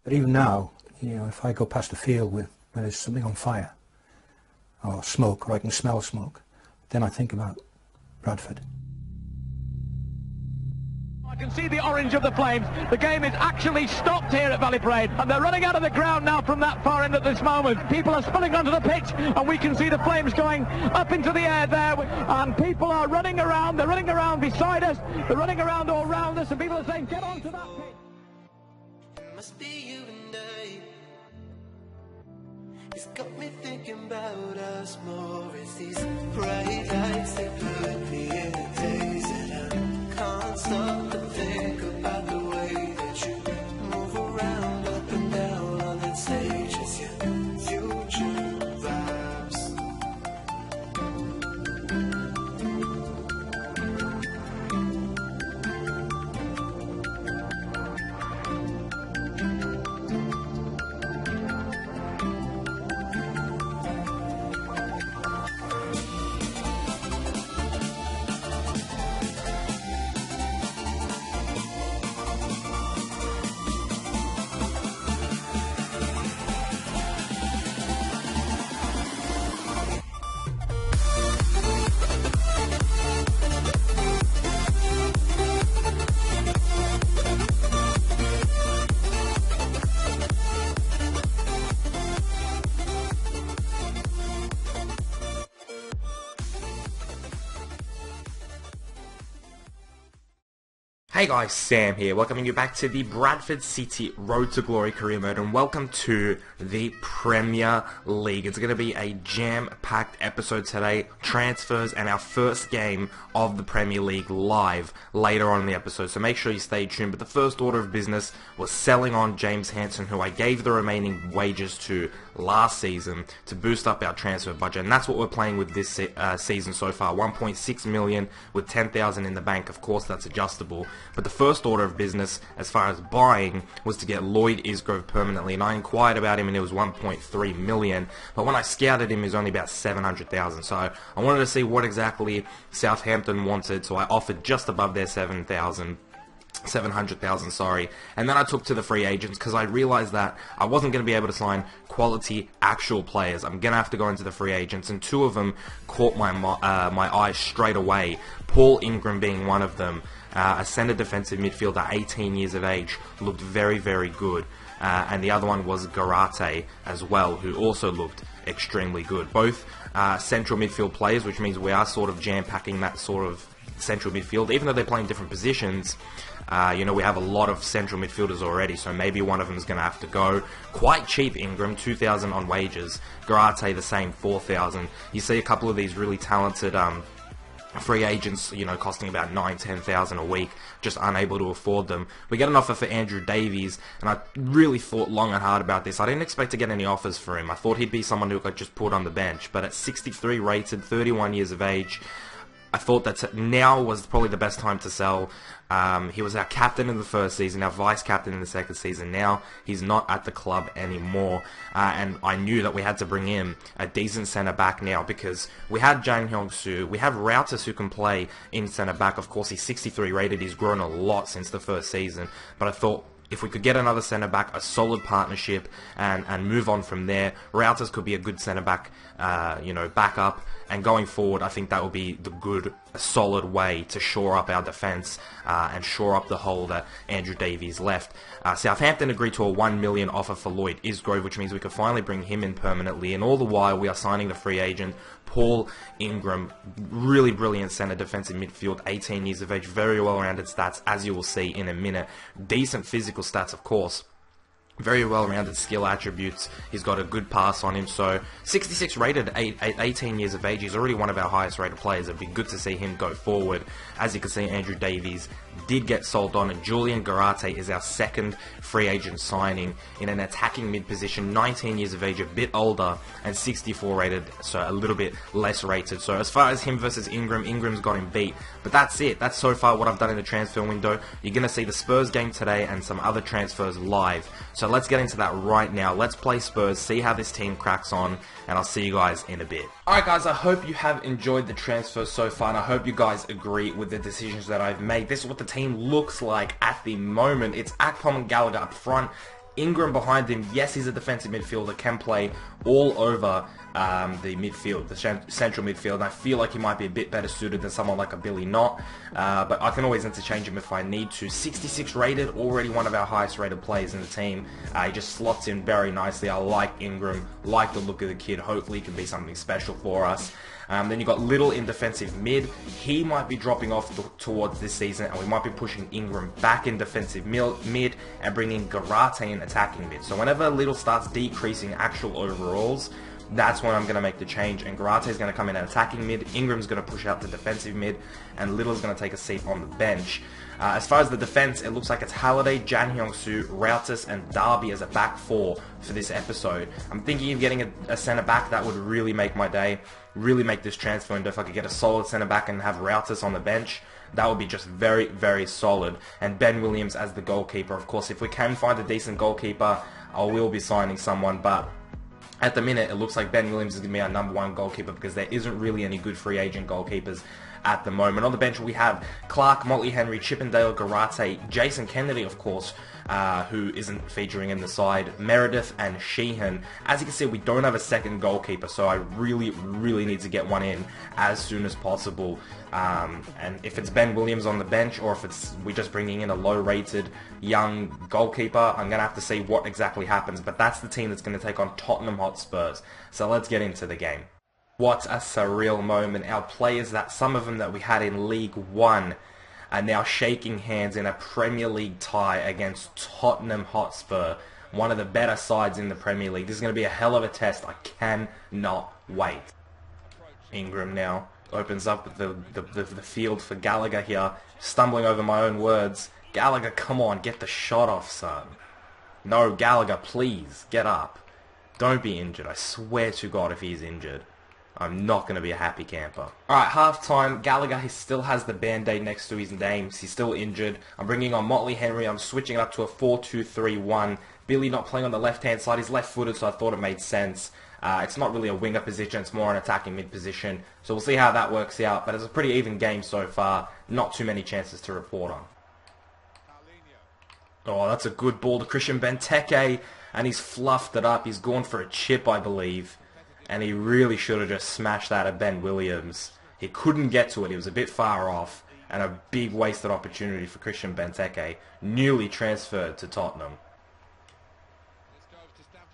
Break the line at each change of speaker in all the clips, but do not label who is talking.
But even now, if I go past a field where there's something on fire, or smoke, or I can smell smoke, then I think about Bradford.
I can see the orange of the flames. The game is actually stopped here at Valley Parade, and they're running out of the ground now from that far end at this moment. People are spilling onto the pitch, and we can see the flames going up into the air there, and people are running around. They're running around beside us. They're running around all around us, and people are saying, get onto that pitch.
It must be you and I. It's got me thinking about us more. It's these bright lights that put me in a daze, and I can't stop to think about the way that you move around up and down on that stage. It's your future vibes.
Hey guys, Sam here, welcoming you back to the Bradford City Road to Glory career mode, and welcome to the Premier League. It's going to be a jam-packed episode today, transfers and our first game of the Premier League live later on in the episode, so make sure you stay tuned. But the first order of business was selling on James Hansen, who I gave the remaining wages to last season to boost up our transfer budget, and that's what we're playing with this season so far. 1.6 million with 10,000 in the bank. Of course, that's adjustable. But the first order of business, as far as buying, was to get Lloyd Isgrove permanently, and I inquired about him, and it was 1.3 million. But when I scouted him, he was only about 700,000. So I wanted to see what exactly Southampton wanted, so I offered just above their 700,000, sorry, and then I took to the free agents because I realized that I wasn't going to be able to sign quality actual players. I'm going to have to go into the free agents, and two of them caught my eye straight away, Paul Ingram being one of them. A centre defensive midfielder, 18 years of age, looked very, very good. And the other one was Garate as well, who also looked extremely good. Both central midfield players, which means we are sort of jam-packing that sort of central midfield. Even though they're playing different positions, we have a lot of central midfielders already, so maybe one of them is going to have to go. Quite cheap, Ingram, 2,000 on wages. Garate the same, 4,000. You see a couple of these really talented free agents, costing about 9,000-10,000 a week, just unable to afford them. We get an offer for Andrew Davies, and I really thought long and hard about this. I didn't expect to get any offers for him. I thought he'd be someone who could just put on the bench, but at 63 rated, 31 years of age, I thought that now was probably the best time to sell. He was our captain in the first season, our vice-captain in the second season. Now he's not at the club anymore, and I knew that we had to bring in a decent centre-back now, because we had Jang Hyung-soo, we have Routers who can play in centre-back. Of course, he's 63 rated, he's grown a lot since the first season, but I thought if we could get another centre-back, a solid partnership, and move on from there, Routers could be a good centre-back, backup, and going forward, I think that would be a solid way to shore up our defence and shore up the hole that Andrew Davies left. Southampton agreed to a 1 million offer for Lloyd Isgrove, which means we could finally bring him in permanently, and all the while we are signing the free agent Paul Ingram, really brilliant centre defensive midfield, 18 years of age, very well-rounded stats, as you will see in a minute. Decent physical stats, of course. Very well-rounded skill attributes. He's got a good pass on him. So 66 rated, 18 years of age. He's already one of our highest rated players. It'd be good to see him go forward. As you can see, Andrew Davies did get sold on, and Julian Garate is our second free agent signing in an attacking mid position, 19 years of age, a bit older, and 64 rated, so a little bit less rated. So as far as him versus Ingram, Ingram's got him beat. But that's it. That's so far what I've done in the transfer window. You're going to see the Spurs game today and some other transfers live. So let's get into that right now. Let's play Spurs, see how this team cracks on, and I'll see you guys in a bit. Alright guys, I hope you have enjoyed the transfers so far, and I hope you guys agree with the decisions that I've made. This is what the team looks like at the moment. It's Akpom and Gallagher up front. Ingram behind him, yes, he's a defensive midfielder, can play all over the midfield, the central midfield, and I feel like he might be a bit better suited than someone like a Billy Knott, but I can always interchange him if I need to. 66 rated, already one of our highest rated players in the team. He just slots in very nicely. I like Ingram, like the look of the kid. Hopefully he can be something special for us. Then you've got Little in defensive mid. He might be dropping off towards this season, and we might be pushing Ingram back in defensive mid and bringing Garate in attacking mid. So whenever Little starts decreasing actual overalls, that's when I'm going to make the change, and Garate is going to come in at attacking mid, Ingram's going to push out to defensive mid, and Little's going to take a seat on the bench. As far as the defense, it looks like it's Halliday, Jan Hyung-soo, Rautis, and Darby as a back four for this episode. I'm thinking of getting a centre back. That would really make my day, really make this transfer window. If I could get a solid centre back and have Rautis on the bench, that would be just very, very solid. And Ben Williams as the goalkeeper. Of course, if we can find a decent goalkeeper, I will be signing someone, but at the minute, it looks like Ben Williams is going to be our #1 goalkeeper because there isn't really any good free agent goalkeepers at the moment. On the bench, we have Clark, Motley Henry, Chippendale, Garate, Jason Kennedy, of course, who isn't featuring in the side, Meredith, and Sheehan. As you can see, we don't have a second goalkeeper, so I really, really need to get one in as soon as possible. And if it's Ben Williams on the bench, or if it's we're just bringing in a low-rated young goalkeeper, I'm going to have to see what exactly happens. But that's the team that's going to take on Tottenham Hotspurs. So let's get into the game. What a surreal moment. Our players, some of them that we had in League One, are now shaking hands in a Premier League tie against Tottenham Hotspur, one of the better sides in the Premier League. This is going to be a hell of a test. I cannot wait. Ingram now opens up the field for Gallagher here, stumbling over my own words. Gallagher, come on, get the shot off, son. No, Gallagher, please, get up. Don't be injured. I swear to God, if he's injured, I'm not going to be a happy camper. Alright, half-time. Gallagher, he still has the band-aid next to his name. He's still injured. I'm bringing on Motley Henry. I'm switching it up to a 4-2-3-1. Billy not playing on the left-hand side. He's left-footed, so I thought it made sense. It's not really a winger position. It's more an attacking mid position. So we'll see how that works out. But it's a pretty even game so far. Not too many chances to report on. Oh, that's a good ball to Christian Benteke. And he's fluffed it up. He's gone for a chip, I believe. And he really should have just smashed that at Ben Williams. He couldn't get to it. He was a bit far off. And a big wasted opportunity for Christian Benteke, newly transferred to Tottenham.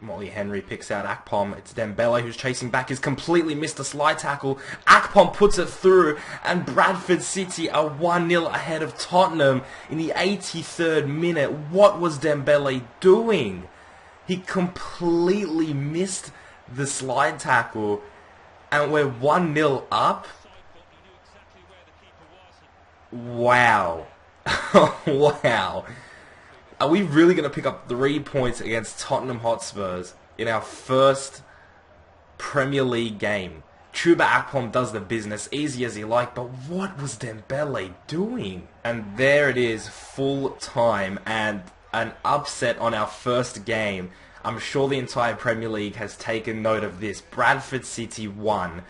Motley Henry picks out Akpom. It's Dembele who's chasing back. He's completely missed a slide tackle. Akpom puts it through. And Bradford City are 1-0 ahead of Tottenham in the 83rd minute. What was Dembele doing? He completely missed the slide tackle. And we're 1-0 up. Wow. Wow. Are we really going to pick up 3 points against Tottenham Hotspurs in our first Premier League game? Chuba Akpom does the business, easy as he liked, but what was Dembele doing? And there it is, full time, and an upset on our first game. I'm sure the entire Premier League has taken note of this. Bradford City 1,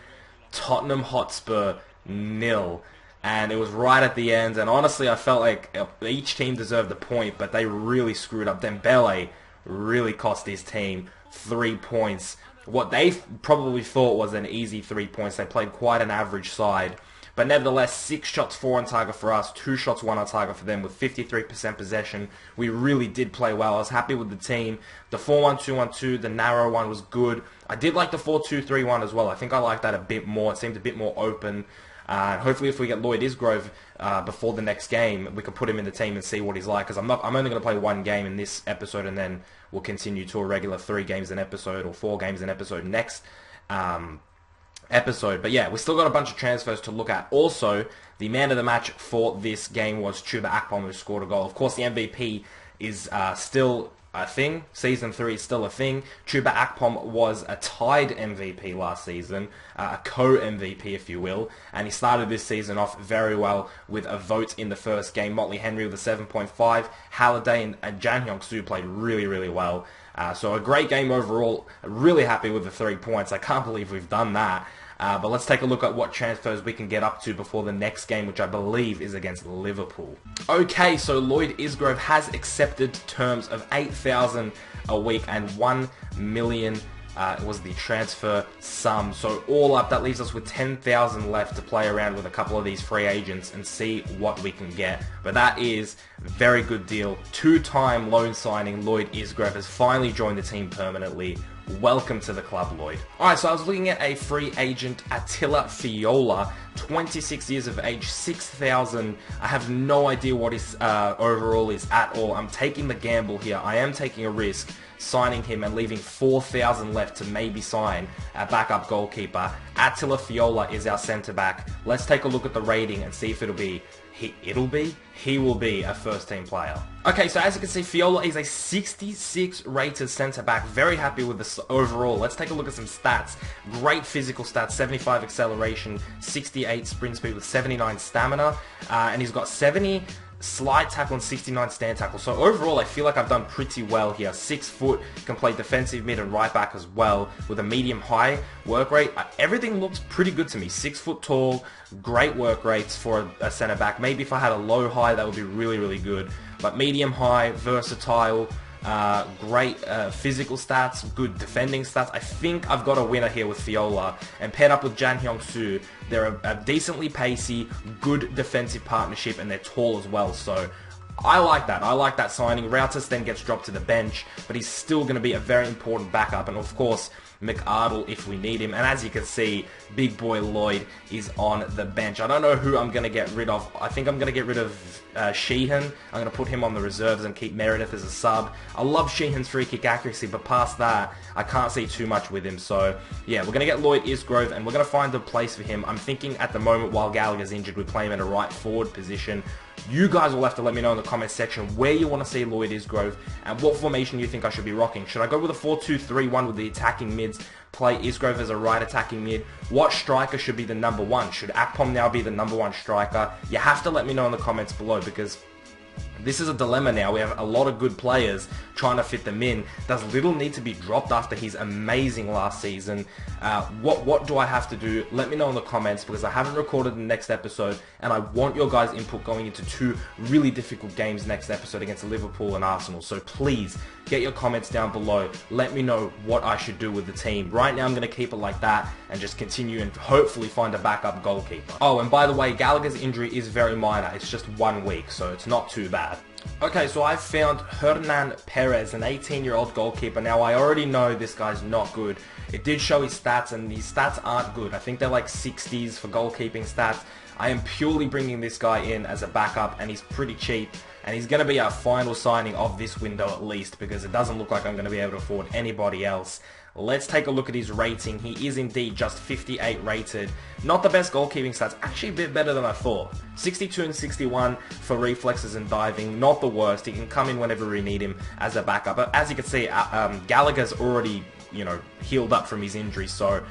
Tottenham Hotspur 0. And it was right at the end, and honestly I felt like each team deserved a point, but they really screwed up. Dembele really cost his team 3 points. What they probably thought was an easy 3 points. They played quite an average side. But nevertheless, 6 shots, 4 on target for us, 2 shots, 1 on target for them with 53% possession. We really did play well. I was happy with the team. The 4-1-2-1-2, the narrow one was good. I did like the 4-2-3-1 as well. I think I liked that a bit more. It seemed a bit more open. Hopefully if we get Lloyd Isgrove before the next game, we can put him in the team and see what he's like. Because I'm only going to play 1 game in this episode, and then we'll continue to a regular 3 games an episode or 4 games an episode next episode. But yeah, we still got a bunch of transfers to look at. Also, the man of the match for this game was Chuba Akpom, who scored a goal. Of course, the MVP is still a thing. Season 3 is still a thing. Chuba Akpom was a tied MVP last season, a co-MVP if you will, and he started this season off very well with a vote in the first game. Motley Henry with a 7.5, Halliday and Jan Hyung-soo played really, really well. So a great game overall. Really happy with the 3 points. I can't believe we've done that. But let's take a look at what transfers we can get up to before the next game, which I believe is against Liverpool. Okay, so Lloyd Isgrove has accepted terms of 8,000 a week and 1 million was the transfer sum. So all up, that leaves us with 10,000 left to play around with a couple of these free agents and see what we can get. But that is a very good deal. Two-time loan signing Lloyd Isgrove has finally joined the team permanently. Welcome to the club, Lloyd. Alright, so I was looking at a free agent, Attila Fiola, 26 years of age, 6,000. I have no idea what his overall is at all. I'm taking the gamble here. I am taking a risk signing him and leaving 4,000 left to maybe sign a backup goalkeeper. Attila Fiola is our centre-back. Let's take a look at the rating and see if he will be a first-team player. Okay, so as you can see, Fiola is a 66 rated centre-back. Very happy with this overall. Let's take a look at some stats. Great physical stats, 75 acceleration, 68 sprint speed with 79 stamina, and he's got 70 slide tackle and 69 stand tackle. So overall, I feel like I've done pretty well here. 6 foot, can play defensive mid and right back as well with a medium high work rate. Everything looks pretty good to me. 6 foot tall, great work rates for a centre back. Maybe if I had a low high, that would be really, really good. But medium high, versatile, great physical stats, good defending stats. I think I've got a winner here with Fiola, and paired up with Jan Hyung-soo, they're a decently pacey, good defensive partnership, and they're tall as well. So I like that. I like that signing. Rautas then gets dropped to the bench, but he's still going to be a very important backup, and of course McArdle if we need him. And as you can see, big boy Lloyd is on the bench. I don't know who I'm going to get rid of. I think I'm going to get rid of Sheehan. I'm going to put him on the reserves and keep Meredith as a sub. I love Sheehan's free kick accuracy, but past that, I can't see too much with him. So yeah, we're going to get Lloyd Isgrove, and we're going to find a place for him. I'm thinking at the moment, while Gallagher's injured, we play him in a right forward position. You guys will have to let me know in the comment section where you want to see Lloyd Isgrove and what formation you think I should be rocking. Should I go with a 4-2-3-1 with the attacking mids, play Isgrove as a right attacking mid? What striker should be the number one? Should Akpom now be the number one striker? You have to let me know in the comments below, because this is a dilemma now. We have a lot of good players trying to fit them in. Does Little need to be dropped after his amazing last season? What do I have to do? Let me know in the comments, because I haven't recorded the next episode, and I want your guys' input going into 2 really difficult games next episode against Liverpool and Arsenal. So please, get your comments down below. Let me know what I should do with the team. Right now, I'm going to keep it like that and just continue and hopefully find a backup goalkeeper. Oh, and by the way, Gallagher's injury is very minor. It's just 1 week, so it's not too bad. Okay, so I found Hernan Perez, an 18-year-old goalkeeper. Now, I already know this guy's not good. It did show his stats, and these stats aren't good. I think they're like 60s for goalkeeping stats. I am purely bringing this guy in as a backup, and he's pretty cheap. And he's going to be our final signing of this window at least, because it doesn't look like I'm going to be able to afford anybody else. Let's take a look at his rating. He is indeed just 58 rated. Not the best goalkeeping stats, actually a bit better than I thought. 62 and 61 for reflexes and diving, not the worst. He can come in whenever we need him as a backup. But as you can see, Gallagher's already, healed up from his injury, so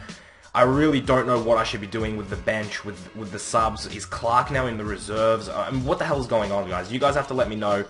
I really don't know what I should be doing with the bench, with the subs. Is Clark now in the reserves? What the hell is going on, guys? You guys have to let me know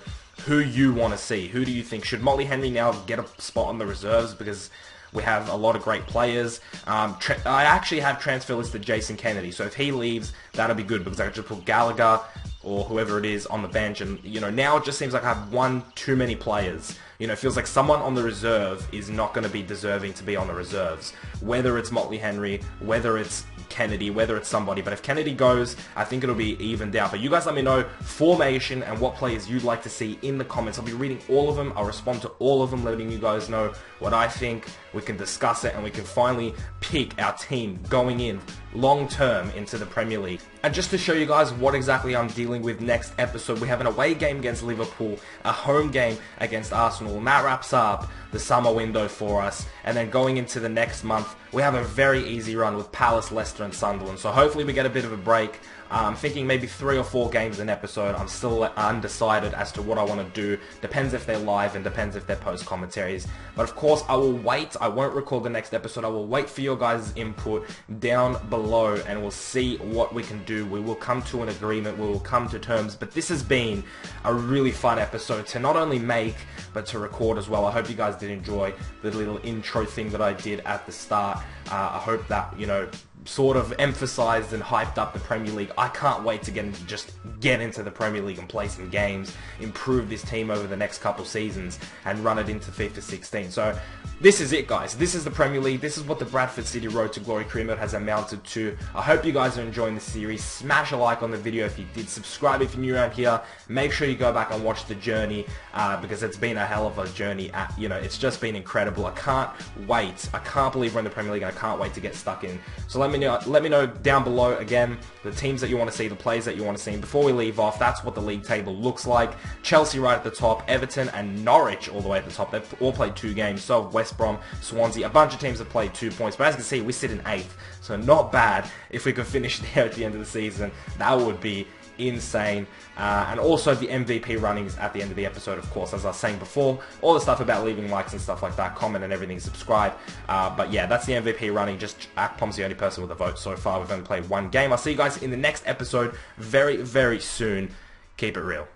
who you want to see. Who do you think? Should Molly Henry now get a spot on the reserves? Because we have a lot of great players. I actually have transfer listed Jason Kennedy, so if he leaves, that'll be good, because I can just put Gallagher or whoever it is on the bench, and now it just seems like I have one too many players. It feels like someone on the reserve is not going to be deserving to be on the reserves. Whether it's Motley Henry, whether it's Kennedy, whether it's somebody. But if Kennedy goes, I think it'll be evened out. But you guys let me know formation and what players you'd like to see in the comments. I'll be reading all of them. I'll respond to all of them, letting you guys know what I think. We can discuss it, and we can finally pick our team going in long term into the Premier League. And just to show you guys what exactly I'm dealing with next episode, we have an away game against Liverpool, a home game against Arsenal, and that wraps up the summer window for us. And then going into the next month, we have a very easy run with Palace, Leicester and Sunderland. So hopefully we get a bit of a break. I'm thinking maybe 3 or 4 games an episode. I'm still undecided as to what I want to do. Depends if they're live and depends if they're post commentaries. But of course, I will wait. I won't record the next episode. I will wait for your guys' input down below, and we'll see what we can do. We will come to an agreement. We will come to terms. But this has been a really fun episode to not only make, but to record as well. I hope you guys did enjoy the little intro thing that I did at the start. I hope that, sort of emphasized and hyped up the Premier League. I can't wait to get into the Premier League and play some games, improve this team over the next couple seasons, and run it into FIFA 16. So this is it, guys. This is the Premier League. This is what the Bradford City Road to Glory career mode has amounted to. I hope you guys are enjoying this series. Smash a like on the video if you did. Subscribe if you're new around here. Make sure you go back and watch the journey because it's been a hell of a journey. It's just been incredible. I can't wait. I can't believe we're in the Premier League, and I can't wait to get stuck in. So let me know down below again the teams that you want to see, the players that you want to see. And before we leave off, that's what the league table looks like. Chelsea right at the top, Everton and Norwich all the way at the top. They've all played 2 games. So have West Brom, Swansea. A bunch of teams have played 2 points. But as you can see, we sit in 8th. So not bad. If we could finish there at the end of the season, that would be insane. And also the MVP runnings at the end of the episode, of course, as I was saying before. All the stuff about leaving likes and stuff like that, comment and everything, subscribe. But yeah, that's the MVP running. Just Akpom's the only person with a vote so far. We've only played 1 game. I'll see you guys in the next episode very, very soon. Keep it real.